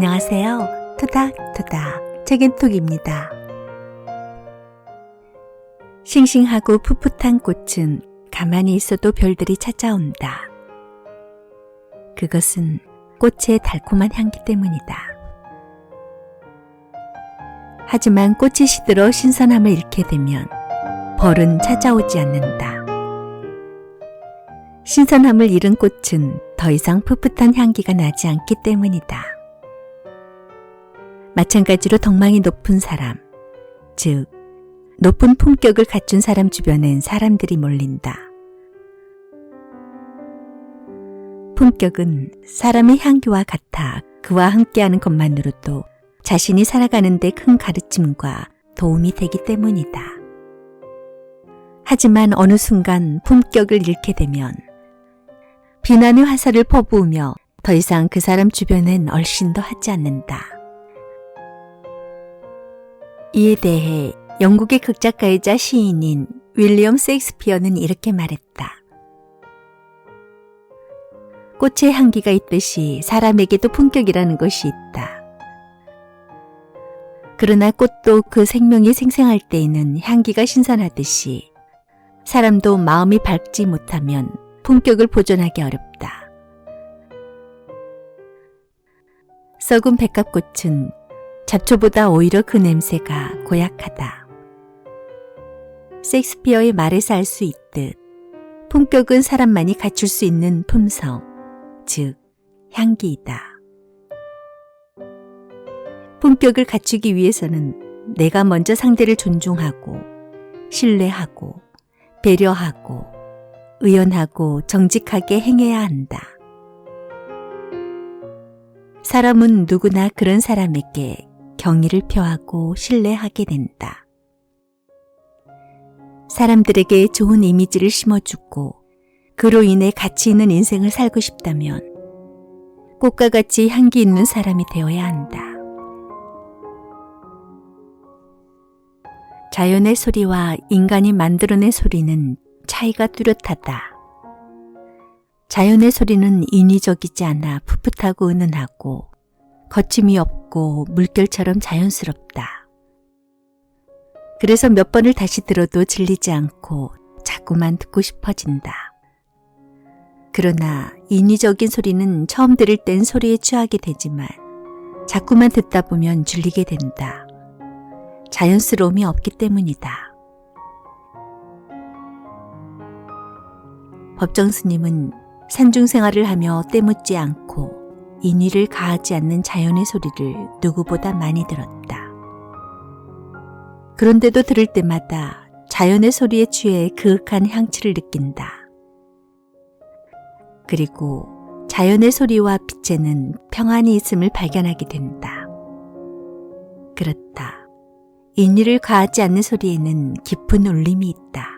안녕하세요. 토닥토닥 책앤톡입니다. 싱싱하고 풋풋한 꽃은 가만히 있어도 별들이 찾아온다. 그것은 꽃의 달콤한 향기 때문이다. 하지만 꽃이 시들어 신선함을 잃게 되면 벌은 찾아오지 않는다. 신선함을 잃은 꽃은 더 이상 풋풋한 향기가 나지 않기 때문이다. 마찬가지로 덕망이 높은 사람, 즉 높은 품격을 갖춘 사람 주변엔 사람들이 몰린다. 품격은 사람의 향기와 같아 그와 함께하는 것만으로도 자신이 살아가는 데 큰 가르침과 도움이 되기 때문이다. 하지만 어느 순간 품격을 잃게 되면 비난의 화살을 퍼부으며 더 이상 그 사람 주변엔 얼씬도 하지 않는다. 이에 대해 영국의 극작가이자 시인인 윌리엄 셰익스피어는 이렇게 말했다. 꽃의 향기가 있듯이 사람에게도 품격이라는 것이 있다. 그러나 꽃도 그 생명이 생생할 때에는 향기가 신선하듯이 사람도 마음이 밝지 못하면 품격을 보존하기 어렵다. 썩은 백합꽃은 잡초보다 오히려 그 냄새가 고약하다. 셰익스피어의 말에서 알 수 있듯 품격은 사람만이 갖출 수 있는 품성, 즉 향기이다. 품격을 갖추기 위해서는 내가 먼저 상대를 존중하고 신뢰하고 배려하고 의연하고 정직하게 행해야 한다. 사람은 누구나 그런 사람에게 경의를 표하고 신뢰하게 된다. 사람들에게 좋은 이미지를 심어주고 그로 인해 가치 있는 인생을 살고 싶다면 꽃과 같이 향기 있는 사람이 되어야 한다. 자연의 소리와 인간이 만들어낸 소리는 차이가 뚜렷하다. 자연의 소리는 인위적이지 않아 풋풋하고 은은하고 거침이 없고 물결처럼 자연스럽다. 그래서 몇 번을 다시 들어도 질리지 않고 자꾸만 듣고 싶어진다. 그러나 인위적인 소리는 처음 들을 땐 소리에 취하게 되지만 자꾸만 듣다 보면 질리게 된다. 자연스러움이 없기 때문이다. 법정 스님은 산중 생활을 하며 때묻지 않고 인위를 가하지 않는 자연의 소리를 누구보다 많이 들었다. 그런데도 들을 때마다 자연의 소리에 취해 그윽한 향취를 느낀다. 그리고 자연의 소리와 빛에는 평안이 있음을 발견하게 된다. 그렇다. 인위를 가하지 않는 소리에는 깊은 울림이 있다.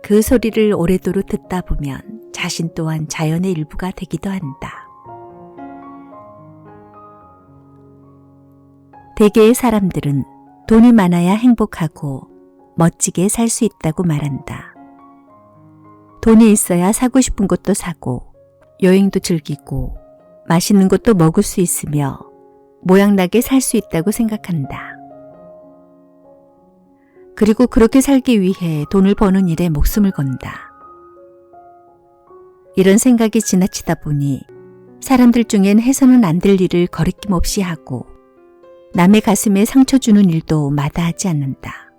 그 소리를 오래도록 듣다 보면 자신 또한 자연의 일부가 되기도 한다. 대개의 사람들은 돈이 많아야 행복하고 멋지게 살 수 있다고 말한다. 돈이 있어야 사고 싶은 것도 사고 여행도 즐기고 맛있는 것도 먹을 수 있으며 모양나게 살 수 있다고 생각한다. 그리고 그렇게 살기 위해 돈을 버는 일에 목숨을 건다. 이런 생각이 지나치다 보니 사람들 중엔 해서는 안 될 일을 거리낌 없이 하고 남의 가슴에 상처 주는 일도 마다하지 않는다.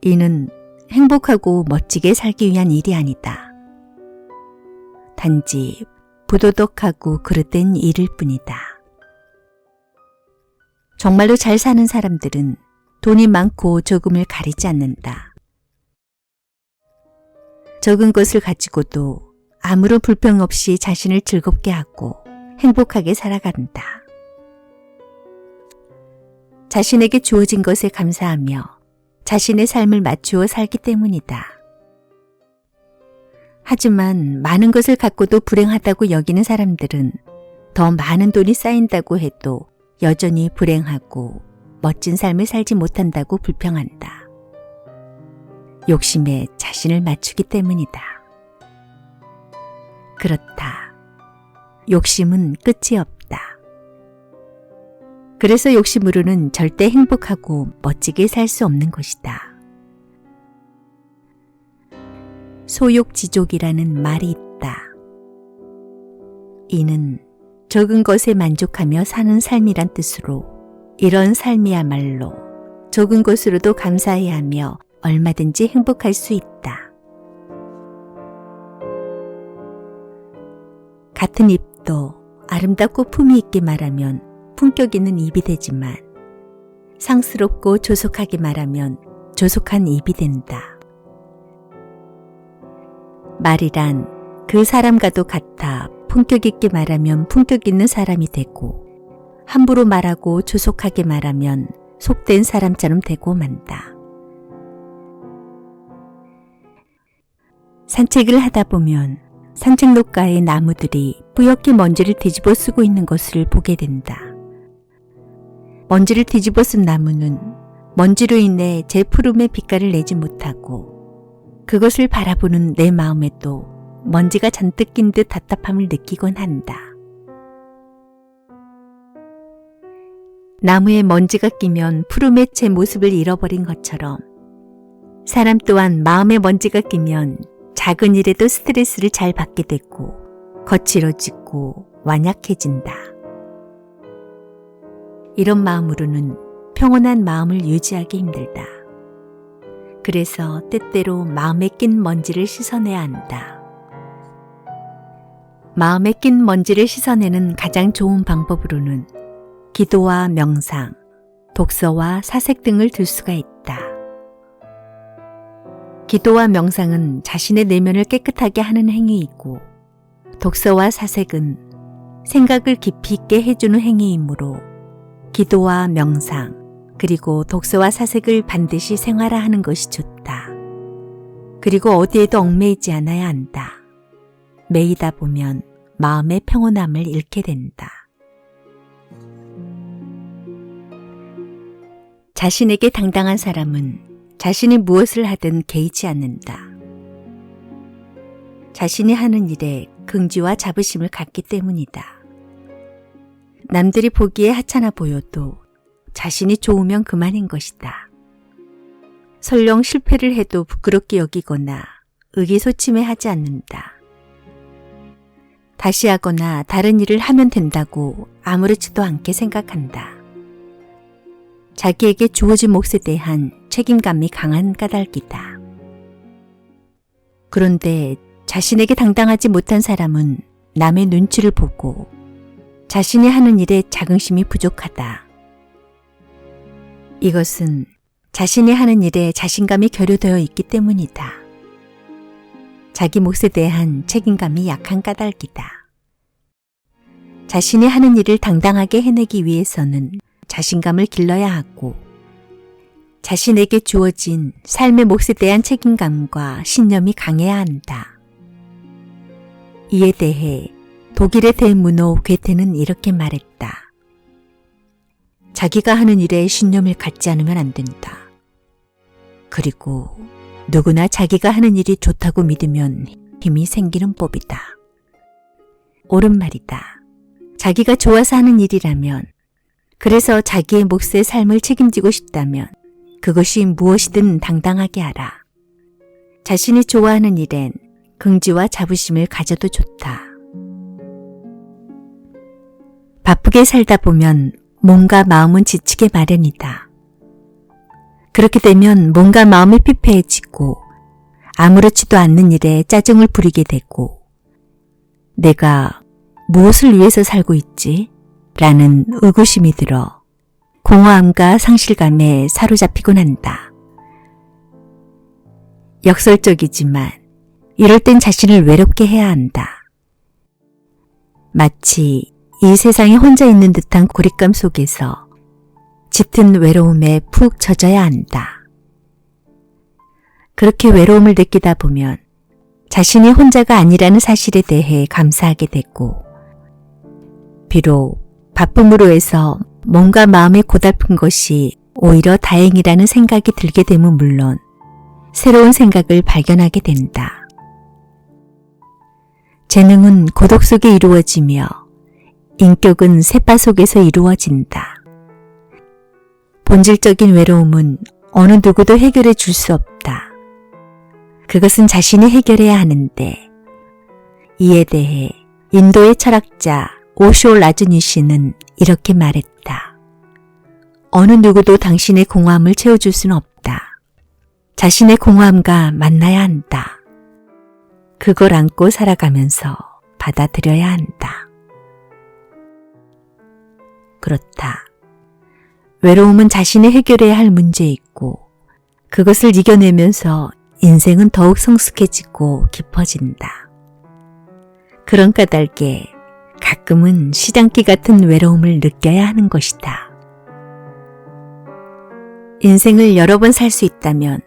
이는 행복하고 멋지게 살기 위한 일이 아니다. 단지 부도덕하고 그릇된 일일 뿐이다. 정말로 잘 사는 사람들은 돈이 많고 적음을 가리지 않는다. 적은 것을 가지고도 아무런 불평 없이 자신을 즐겁게 하고 행복하게 살아간다. 자신에게 주어진 것에 감사하며 자신의 삶을 맞추어 살기 때문이다. 하지만 많은 것을 갖고도 불행하다고 여기는 사람들은 더 많은 돈이 쌓인다고 해도 여전히 불행하고 멋진 삶을 살지 못한다고 불평한다. 욕심에 자신을 맞추기 때문이다. 그렇다. 욕심은 끝이 없다. 그래서 욕심으로는 절대 행복하고 멋지게 살 수 없는 것이다. 소욕지족이라는 말이 있다. 이는 적은 것에 만족하며 사는 삶이란 뜻으로 이런 삶이야말로 적은 것으로도 감사해야 하며 얼마든지 행복할 수 있다. 같은 입도 아름답고 품위 있게 말하면 품격 있는 입이 되지만 상스럽고 조속하게 말하면 조속한 입이 된다. 말이란 그 사람과도 같아 품격 있게 말하면 품격 있는 사람이 되고 함부로 말하고 조속하게 말하면 속된 사람처럼 되고 만다. 산책을 하다 보면 산책로가의 나무들이 뿌옇게 먼지를 뒤집어 쓰고 있는 것을 보게 된다. 먼지를 뒤집어 쓴 나무는 먼지로 인해 제 푸름의 빛깔을 내지 못하고 그것을 바라보는 내 마음에도 먼지가 잔뜩 낀 듯 답답함을 느끼곤 한다. 나무에 먼지가 끼면 푸름의 제 모습을 잃어버린 것처럼 사람 또한 마음에 먼지가 끼면 작은 일에도 스트레스를 잘 받게 되고 거칠어지고 완약해진다. 이런 마음으로는 평온한 마음을 유지하기 힘들다. 그래서 때때로 마음에 낀 먼지를 씻어내야 한다. 마음에 낀 먼지를 씻어내는 가장 좋은 방법으로는 기도와 명상, 독서와 사색 등을 들 수가 있다. 기도와 명상은 자신의 내면을 깨끗하게 하는 행위이고 독서와 사색은 생각을 깊이 있게 해주는 행위이므로 기도와 명상, 그리고 독서와 사색을 반드시 생활화하는 것이 좋다. 그리고 어디에도 얽매이지 않아야 한다. 매이다 보면 마음의 평온함을 잃게 된다. 자신에게 당당한 사람은 자신이 무엇을 하든 개의치 않는다. 자신이 하는 일에 긍지와 자부심을 갖기 때문이다. 남들이 보기에 하찮아 보여도 자신이 좋으면 그만인 것이다. 설령 실패를 해도 부끄럽게 여기거나 의기소침해하지 않는다. 다시 하거나 다른 일을 하면 된다고 아무렇지도 않게 생각한다. 자기에게 주어진 몫에 대한 책임감이 강한 까닭이다. 그런데 자신에게 당당하지 못한 사람은 남의 눈치를 보고 자신이 하는 일에 자긍심이 부족하다. 이것은 자신이 하는 일에 자신감이 결여되어 있기 때문이다. 자기 몫에 대한 책임감이 약한 까닭이다. 자신이 하는 일을 당당하게 해내기 위해서는 자신감을 길러야 하고 자신에게 주어진 삶의 몫에 대한 책임감과 신념이 강해야 한다. 이에 대해 독일의 대문호 괴테는 이렇게 말했다. 자기가 하는 일에 신념을 갖지 않으면 안 된다. 그리고 누구나 자기가 하는 일이 좋다고 믿으면 힘이 생기는 법이다. 옳은 말이다. 자기가 좋아서 하는 일이라면, 그래서 자기의 몫의 삶을 책임지고 싶다면 그것이 무엇이든 당당하게 하라. 자신이 좋아하는 일엔 긍지와 자부심을 가져도 좋다. 바쁘게 살다 보면 몸과 마음은 지치게 마련이다. 그렇게 되면 몸과 마음이 피폐해지고 아무렇지도 않는 일에 짜증을 부리게 되고 내가 무엇을 위해서 살고 있지? 라는 의구심이 들어 공허함과 상실감에 사로잡히곤 한다. 역설적이지만 이럴 땐 자신을 외롭게 해야 한다. 마치 이 세상에 혼자 있는 듯한 고립감 속에서 짙은 외로움에 푹 젖어야 한다. 그렇게 외로움을 느끼다 보면 자신이 혼자가 아니라는 사실에 대해 감사하게 되고 비록 바쁨으로 해서 몸과 마음이 고달픈 것이 오히려 다행이라는 생각이 들게 되면 물론 새로운 생각을 발견하게 된다. 재능은 고독 속에 이루어지며 인격은 세파 속에서 이루어진다. 본질적인 외로움은 어느 누구도 해결해 줄 수 없다. 그것은 자신이 해결해야 하는데 이에 대해 인도의 철학자 오쇼 라즈니시는 이렇게 말했다. 어느 누구도 당신의 공허함을 채워줄 수는 없다. 자신의 공허함과 만나야 한다. 그걸 안고 살아가면서 받아들여야 한다. 그렇다. 외로움은 자신이 해결해야 할 문제이고 그것을 이겨내면서 인생은 더욱 성숙해지고 깊어진다. 그런 까닭에 가끔은 시장기 같은 외로움을 느껴야 하는 것이다. 인생을 여러 번 살 수 있다면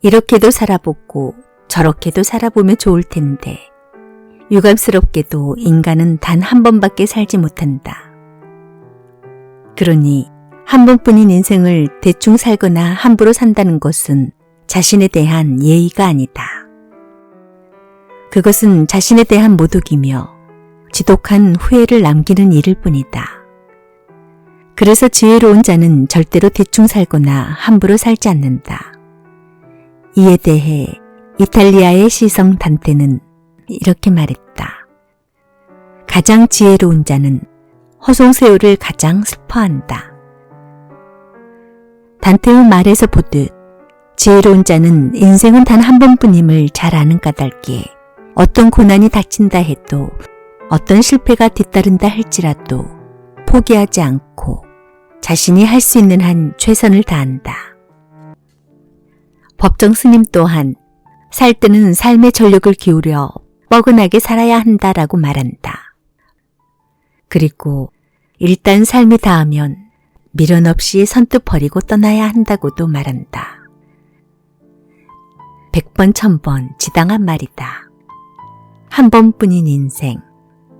이렇게도 살아보고 저렇게도 살아보면 좋을 텐데 유감스럽게도 인간은 단 한 번밖에 살지 못한다. 그러니 한 번뿐인 인생을 대충 살거나 함부로 산다는 것은 자신에 대한 예의가 아니다. 그것은 자신에 대한 모독이며 지독한 후회를 남기는 일일 뿐이다. 그래서 지혜로운 자는 절대로 대충 살거나 함부로 살지 않는다. 이에 대해 이탈리아의 시성 단테는 이렇게 말했다. 가장 지혜로운 자는 허송세월을 가장 슬퍼한다. 단테의 말에서 보듯 지혜로운 자는 인생은 단 한 번뿐임을 잘 아는 까닭에 어떤 고난이 닥친다 해도 어떤 실패가 뒤따른다 할지라도 포기하지 않고 자신이 할 수 있는 한 최선을 다한다. 법정 스님 또한 살 때는 삶의 전력을 기울여 뻐근하게 살아야 한다라고 말한다. 그리고 일단 삶이 닿으면 미련 없이 선뜻 버리고 떠나야 한다고도 말한다. 100번 1000번 지당한 말이다. 한 번뿐인 인생,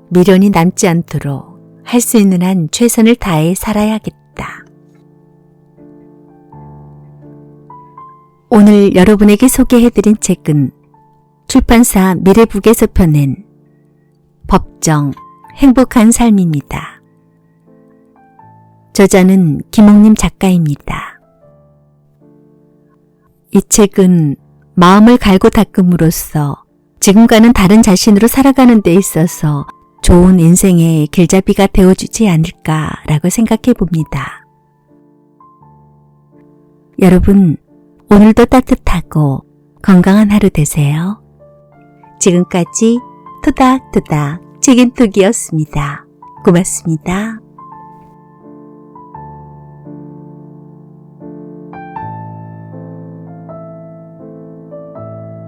미련이 남지 않도록 할 수 있는 한 최선을 다해 살아야겠다. 오늘 여러분에게 소개해드린 책은 출판사 미래북에서 펴낸 법정 행복한 삶입니다. 저자는 김옥림 작가입니다. 이 책은 마음을 갈고 닦음으로써 지금과는 다른 자신으로 살아가는 데 있어서 좋은 인생의 길잡이가 되어주지 않을까라고 생각해 봅니다. 여러분, 오늘도 따뜻하고 건강한 하루 되세요. 지금까지 토닥토닥 책임톡이었습니다. 고맙습니다.